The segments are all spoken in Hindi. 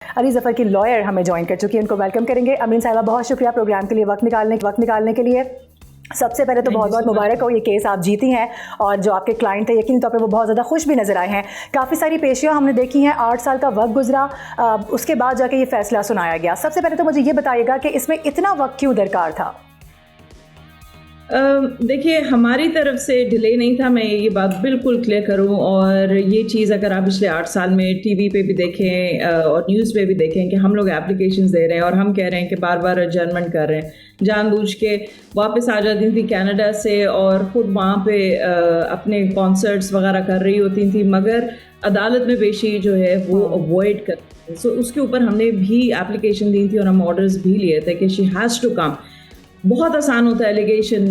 अली ज़फ़र की लॉयर हमें ज्वाइन कर चुकी है, उनको वेलकम करेंगे। अमरीन साहिबा, बहुत शुक्रिया प्रोग्राम के लिए वक्त निकालने के लिए। सबसे पहले तो बहुत बहुत मुबारक हो, ये केस आप जीती हैं और जो आपके क्लाइंट थे यकीनी तौर पे वो बहुत ज़्यादा खुश भी नज़र आए हैं। काफ़ी सारी पेशियाँ हमने देखी हैं, 8 साल का वक्त गुजरा, उसके बाद जाके ये फैसला सुनाया गया। सबसे पहले तो मुझे ये बताइएगा कि इसमें इतना वक्त क्यों दरकार था? देखिए, हमारी तरफ से डिले नहीं था, मैं ये बात बिल्कुल क्लियर करूं। और ये चीज़ अगर आप पिछले 8 साल में टीवी पे भी देखें और न्यूज़ पे भी देखें कि हम लोग एप्लीकेशंस दे रहे हैं और हम कह रहे हैं कि बार बार एडजर्नमेंट कर रहे हैं, जानबूझ के वापस आ जाती थी कनाडा से और ख़ुद वहाँ पे अपने कॉन्सर्ट्स वगैरह कर रही होती थी, मगर अदालत में पेशी जो है वो अवॉइड कर। सो उसके ऊपर हमने भी एप्लीकेशन दी थी और हम ऑर्डर्स भी लिए थे कि शी हैज़ टू कम। बहुत आसान होता है एलिगेशन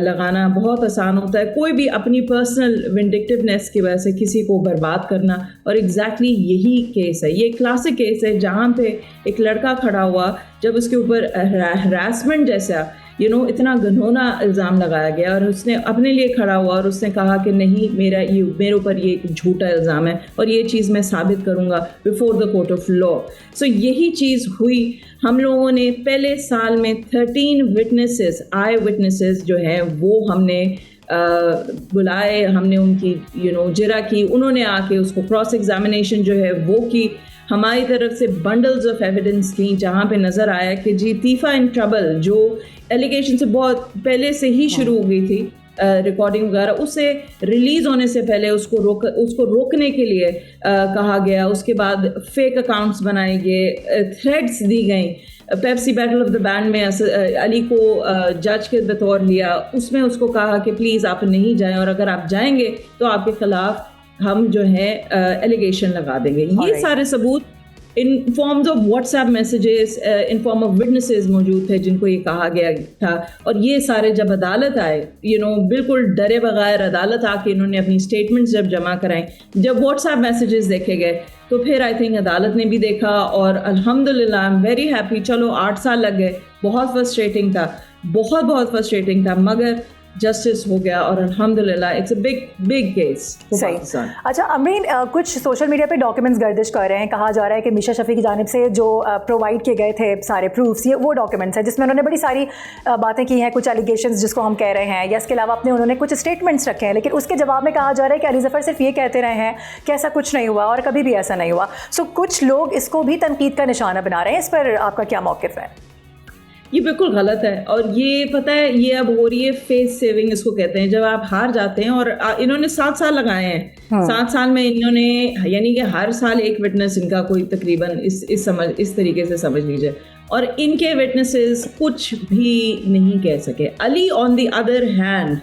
लगाना, बहुत आसान होता है कोई भी अपनी पर्सनल विंडिक्टिवनेस की वजह से किसी को बर्बाद करना, और एग्जैक्टली यही केस है। ये क्लासिक केस है जहाँ पे एक लड़का खड़ा हुआ, जब उसके ऊपर हरासमेंट जैसा इतना घिनौना इल्ज़ाम लगाया गया और उसने अपने लिए खड़ा हुआ और उसने कहा कि नहीं, मेरे ऊपर ये झूठा इल्ज़ाम है और ये चीज़ मैं साबित करूँगा before the court of law. So यही चीज़ हुई। हम लोगों ने पहले साल में 13 आई विटनेसेस जो हैं वो हमने बुलाए, हमने उनकी जिरा की, उन्होंने आके उसको क्रॉस एग्जामिनेशन जो है वो की। हमारी तरफ से बंडल्स ऑफ एविडेंस थी जहाँ पे नज़र आया कि जी तीफा इन ट्रबल जो एलिगेशन से बहुत पहले से ही शुरू हो गई थी, रिकॉर्डिंग वगैरह, उसे रिलीज़ होने से पहले उसको रोकने के लिए कहा गया। उसके बाद फेक अकाउंट्स बनाए गए, थ्रेड्स दी गई। Pepsi battle of the band में अली को जज के बतौर लिया, उसमें उसको कहा कि प्लीज़ आप नहीं जाएं और अगर आप जाएंगे तो आपके ख़िलाफ़ हम जो है एलिगेशन लगा देंगे। ये सारे सबूत in forms of WhatsApp messages, in form of witnesses मौजूद थे जिनको ये कहा गया था। और ये सारे जब अदालत आए, बिल्कुल डरे बगैर अदालत आके इन्होंने अपनी स्टेटमेंट्स जब जमा कराएं, जब व्हाट्सएप मैसेजेस देखे गए तो फिर आई थिंक अदालत ने भी देखा और अल्हम्दुलिल्लाह आई एम वेरी हैप्पी। चलो 8 साल लग गए, बहुत फ्रस्ट्रेटिंग था, बहुत फ्रस्ट्रेटिंग था, मगर जस्टिस हो गया और अल्हम्दुलिल्लाह इट्स अ बिग केस। सही। अच्छा अमरीन, कुछ सोशल मीडिया पे डॉक्यूमेंट्स गर्दिश कर रहे हैं, कहा जा रहा है कि मीशा शफी की जानिब से जो प्रोवाइड किए गए थे सारे प्रूफ्स, ये वो डॉक्यूमेंट्स हैं जिसमें उन्होंने बड़ी सारी बातें की हैं, कुछ एलिगेशंस जिसको हम कह रहे हैं, या इसके अलावा अपने उन्होंने कुछ स्टेटमेंट्स रखे हैं, लेकिन उसके जवाब में कहा जा रहा है कि अली ज़फ़र सिर्फ ये कहते रहे हैं कि ऐसा कुछ नहीं हुआ और कभी भी ऐसा नहीं हुआ। सो कुछ लोग इसको भी तनकीद का निशाना बना रहे हैं, इस पर आपका क्या मौक़िफ़ है? ये बिल्कुल गलत है और ये पता है, ये अब हो रही है फेस सेविंग इसको कहते हैं। जब आप हार जाते हैं, और इन्होंने 7 साल लगाए हैं, 7 साल में इन्होंने यानी कि हर साल एक विटनेस इनका कोई तकरीबन इस तरीके से समझ लीजिए, और इनके विटनेसेस कुछ भी नहीं कह सके। Ali on the other hand,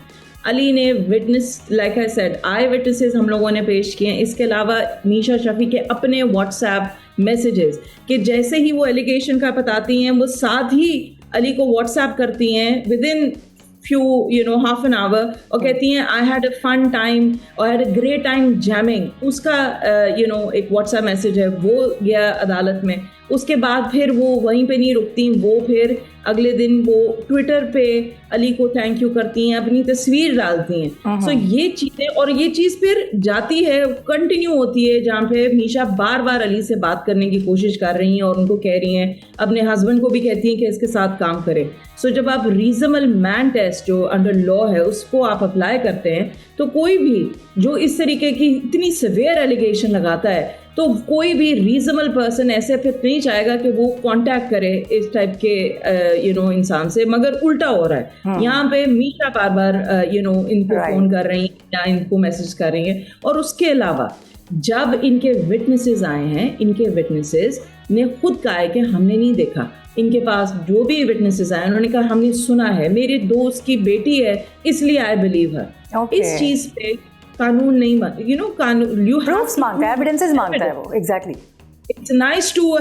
Ali ने witness, like I said, eyewitnesses हम लोगों ने पेश किए हैं। इसके अलावा मीशा शफी के अपने व्हाट्सएप मैसेजेस कि जैसे ही वो एलिगेशन का बताती हैं, वो साथ ही अली को व्हाट्सएप करती हैं with in few half an hour और कहती हैं I had a fun time और I had a great time jamming। उसका एक व्हाट्सएप मैसेज है, वो गया अदालत में। उसके बाद फिर वो वहीं पे नहीं रुकती, वो फिर अगले दिन वो ट्विटर पे अली को थैंक यू करती हैं, अपनी तस्वीर डालती हैं। सो ये चीज़ें, और ये चीज़ फिर जाती है, कंटिन्यू होती है, जहाँ पे मीशा बार बार अली से बात करने की कोशिश कर रही हैं और उनको कह रही हैं, अपने हस्बैंड को भी कहती हैं कि इसके साथ काम करें। सो जब आप रीजनेबल मैन टेस्ट जो अंडर लॉ है उसको आप अप्लाई करते हैं, तो कोई भी जो इस तरीके की इतनी सिवियर एलिगेशन लगाता है, तो कोई भी रीजनेबल पर्सन ऐसे फिर नहीं चाहेगा कि वो कांटेक्ट करे इस टाइप के इंसान से, मगर उल्टा हो रहा है। यहाँ पे मीशा बार बार इनको फ़ोन कर रही हैं या इनको मैसेज कर रही हैं। और उसके अलावा जब इनके विटनेसेस आए हैं, इनके विटनेसेस ने खुद कहा है कि हमने नहीं देखा। इनके पास जो भी विटनेसेस आए उन्होंने कहा हमने सुना है, मेरे दोस्त की बेटी है इसलिए आई बिलीव हर। इस चीज़ पे कानून नहीं कानून यू प्रूफ्स मांगता है, एविडेंसेस मांगता है वो। एग्जैक्टली, इट्स नाइस टू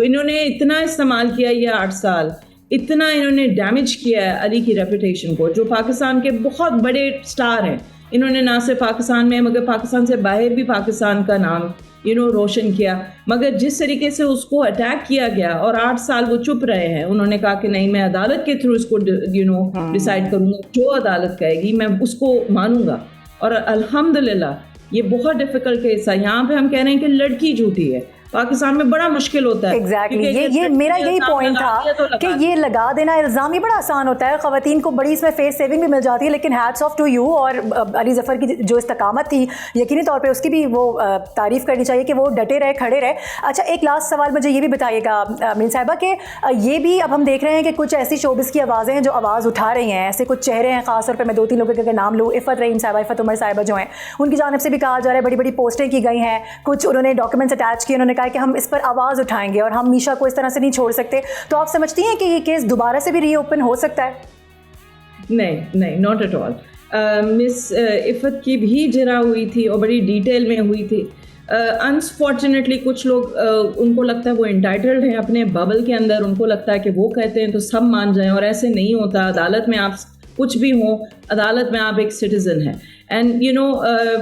इन्होंने इतना इस्तेमाल किया ये 8 साल, इतना इन्होंने डैमेज किया है अली की रेपुटेशन को, जो पाकिस्तान के बहुत बड़े स्टार हैं। इन्होंने ना सिर्फ पाकिस्तान में मगर पाकिस्तान से बाहर भी पाकिस्तान का नाम रोशन किया, मगर जिस तरीके से उसको अटैक किया गया और 8 साल वो चुप रहे हैं। उन्होंने कहा कि नहीं, मैं अदालत के थ्रू इसको डिसाइड करूँगा, जो अदालत कहेगी मैं उसको मानूंगा। और अल्हम्दुलिल्लाह ये बहुत डिफ़िकल्ट केस है। यहाँ पे हम कह रहे हैं कि लड़की झूठी है पाकिस्तान में बड़ा मुश्किल होता है। एग्जैक्टली ये मेरा यही पॉइंट था कि ये लगा देना इल्ज़ाम ये बड़ा आसान होता है, ख़वातीन को बड़ी इसमें फेस सेविंग भी मिल जाती है, लेकिन हैट्स ऑफ टू यू और अली ज़फ़र की जो इस्तकामत थी यकीनी तौर पे उसकी भी वो तारीफ़ करनी चाहिए कि वो डटे रहे, खड़े रहे। अच्छा, एक लास्ट सवाल मुझे ये भी बताइएगा मीन साहिबा कि ये भी अब हम देख रहे हैं कि कुछ ऐसी शोबिस की आवाज़ें हैं जो आवाज़ उठा रही हैं, ऐसे कुछ चेहरे हैं, ख़ासतौर पर मैं 2-3 लोगों के नाम लूँ, इफ़त रहीम साहिबा, इफ़त उमर साहिबा जो हैं, उनकी जानिब से भी कहा जा रहा है, बड़ी बड़ी पोस्टें की गई हैं, कुछ उन्होंने डॉक्यूमेंट्स अटैच किए, उन्होंने कहा कि हम इस पर आवाज़ उठाएंगे और हम मीशा को इस तरह से नहीं छोड़ सकते। तो आप समझती हैं कि ये केस दोबारा से भी रीओपन हो सकता है? नहीं, not at all. Miss Iffat की भी जरा हुई थी और बड़ी डिटेल में हुई थी। अनफॉर्चुनेटली कुछ लोग उनको लगता है वो इंटाइटल्ड हैं अपने बबल के अंदर, उनको लगता है कि वो कहते हैं तो सब मान जाएं, और ऐसे नहीं होता। अदालत में आप कुछ भी हो, अदालत में आप एक सिटीज़न हैं। And you know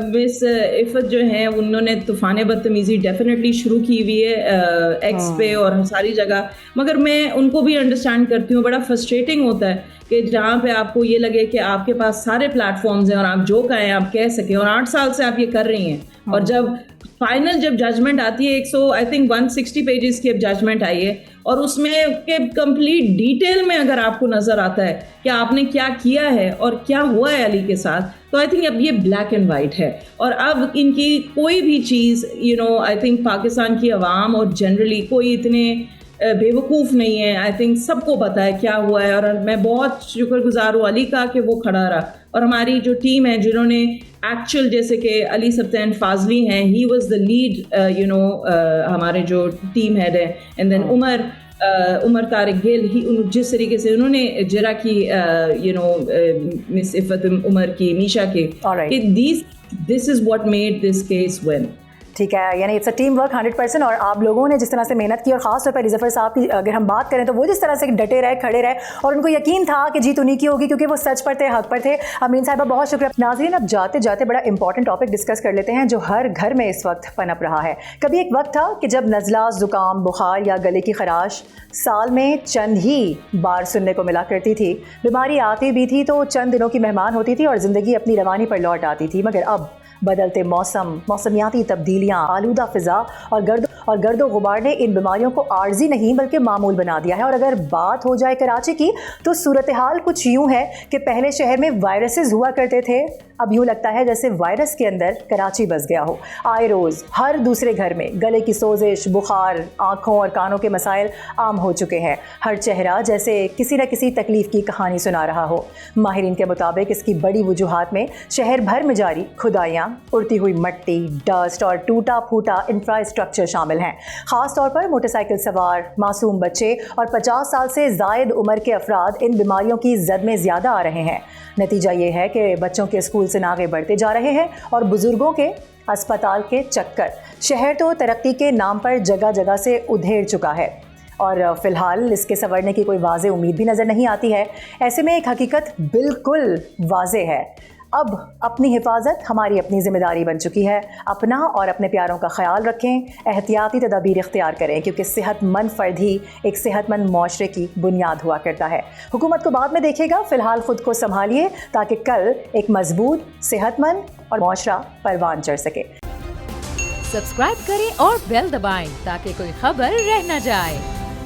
miss Iffat जो है उन्होंने तूफ़ान बदतमीज़ी डेफिनेटली शुरू की हुई है एक्स पे और सारी जगह, मगर मैं उनको भी अंडरस्टैंड करती हूँ। बड़ा फ्रस्ट्रेटिंग होता है कि जहाँ पे आपको ये लगे कि आपके पास सारे प्लेटफॉर्म्स हैं और आप जो कहें आप कह सकें, और 8 साल से आप ये कर रही हैं, और जब फाइनल जब जजमेंट आती है 160 पेजेस की अब जजमेंट आई है, और उसमें के कंप्लीट डिटेल में अगर आपको नज़र आता है कि आपने क्या किया है और क्या हुआ है अली के साथ, तो आई थिंक अब ये ब्लैक एंड वाइट है। और अब इनकी कोई भी चीज़ आई थिंक पाकिस्तान की आवाम और जनरली कोई इतने बेवकूफ़ नहीं है। आई थिंक सबको पता है क्या हुआ है, और मैं बहुत शुक्रगुजार हूँ अली का कि वो खड़ा रहा, और हमारी जो टीम है जिन्होंने एक्चुअल, जैसे कि अली सब्तैन फाजली हैं, ही वाज द लीड हमारे जो टीम हेड है, एंड देन उमर तारिक गिल, जिस तरीके से उन्होंने जरा की मिस इफ़त उमर की, मीशा की, this is what made this case win. ठीक है, यानी इट्स अ टीम वर्क 100%। और आप लोगों ने जिस तरह से मेहनत की, और ख़ास तौर पर ज़फ़र साहब की अगर हम बात करें तो वो जिस तरह से डटे रहे, खड़े रहे, और उनको यकीन था कि जीत उन्हीं की होगी क्योंकि वो सच पर थे, हक पर थे। अमीन साहिबा बहुत शुक्रिया। नाज़रीन, अब जाते जाते बड़ा इंपॉर्टेंट टॉपिक डिस्कस कर लेते हैं जो हर घर में इस वक्त पनप रहा है। कभी एक वक्त था कि जब नज़ला, ज़ुकाम, बुखार या गले की खराश साल में चंद ही बार सुनने को मिला करती थी। बीमारी आती भी थी तो चंद दिनों की मेहमान होती थी और ज़िंदगी अपनी रवानी पर लौट आती थी। मगर अब बदलते मौसम, मौसमियाती तब्दीलियाँ, आलूदा फ़िज़ा और गर्दो गुबार ने इन बीमारियों को आर्जी नहीं बल्कि मामूल बना दिया है। और अगर बात हो जाए कराची की तो सूरत हाल कुछ यूँ है कि पहले शहर में वायरसेस हुआ करते थे, अब यूँ लगता है जैसे वायरस के अंदर कराची बस गया हो। आए रोज़ हर दूसरे घर में गले की सोजिश, बुखार, आँखों और कानों के मसाइल आम हो चुके हैं। हर चेहरा जैसे किसी न किसी तकलीफ़ की कहानी सुना रहा हो। माहिरीन के मुताबिक इसकी बड़ी वजूहात में शहर भर में जारी खुदाइयाँ, उड़ती हुई मट्टी, डस्ट और टूटा फूटा इंफ्रास्ट्रक्चर शामिल हैं। ख़ास तौर पर मोटरसाइकिल सवार, मासूम बच्चे और 50 साल से ज़ायद उम्र के अफराद इन बीमारियों की जद में ज़्यादा आ रहे हैं। नतीजा ये है कि बच्चों के स्कूल से नागे बढ़ते जा रहे हैं और बुज़ुर्गों के अस्पताल के चक्कर। शहर तो तरक्की के नाम पर जगह जगह से उधेड़ चुका है और फ़िलहाल इसके संवरने की कोई वाज़ेह उम्मीद भी नज़र नहीं आती है। ऐसे में एक हकीकत बिल्कुल वाज़ेह है, अब अपनी हिफाजत हमारी अपनी ज़िम्मेदारी बन चुकी है। अपना और अपने प्यारों का ख्याल रखें, एहतियाती तदाबीर इख्तियार करें, क्योंकि सेहतमंद फ़र्द ही एक सेहतमंद माशरे की बुनियाद हुआ करता है। हुकूमत को बाद में देखेगा, फ़िलहाल ख़ुद को संभालिए ताकि कल एक मजबूत, सेहतमंद और माशरा परवान चढ़ सके। सब्सक्राइब करें और बेल दबाएं ताकि कोई खबर रह न जाए।